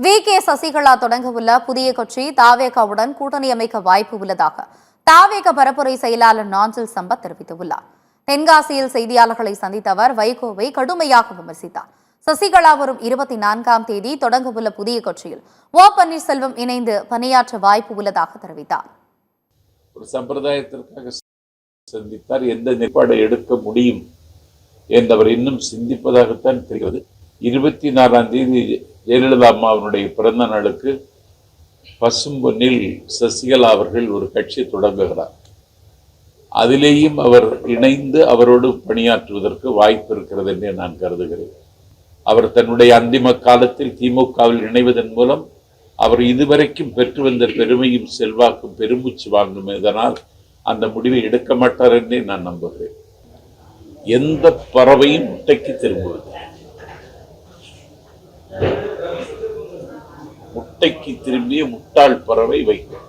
VK. Sasikala தொடங்கவுள்ள புதிய கட்சி தாவேகாவுடன் கூட்டணி அமைக்க வாய்ப்பு உள்ளதாக தாவேக பரப்புரை செயலாளர் நாஞ்சில் சம்பத் தெரிவித்துள்ளார். தென்காசியில் செய்தியாளர்களை சந்தித்த அவர் வைகோவை கடுமையாக விமர்சித்தார். சசிகலா வரும் 24ஆம் தேதி தொடங்கவுள்ள புதிய கட்சியில் ஓ. பன்னீர்செல்வம் இணைந்து பணியாற்ற வாய்ப்பு உள்ளதாக தெரிவித்தார். ஒரு சம்பிரதாயத்திற்காக சந்தித்தார். எந்த நிலைப்பாடை எடுக்க முடியும் என்றவர் இன்னும் சிந்திப்பதாகத்தான் தெரிகிறது. 24ஆம் தேதி ஜெயலலிதா அம்மாவினுடைய பிறந்த நாளுக்கு பசும்பொன்னில் சசிகலா அவர்கள் ஒரு கட்சி தொடங்குகிறார். அதிலேயும் அவர் இணைந்து அவரோடு பணியாற்றுவதற்கு வாய்ப்பு இருக்கிறது என்று நான் கருதுகிறேன். அவர் தன்னுடைய அந்திம காலத்தில் திமுகவில் இணைவதன் மூலம் அவர் இதுவரைக்கும் பெற்று வந்த பெருமையும் செல்வாக்கும் பெருமூச்சு வாங்கும். இதனால் அந்த முடிவை எடுக்க மாட்டார் என்றே நான் நம்புகிறேன். எந்த பறவையும் முட்டைக்கு திரும்புவது, முட்டைக்கு திரும்பிய முட்டாள் பறவை வைக்கும்.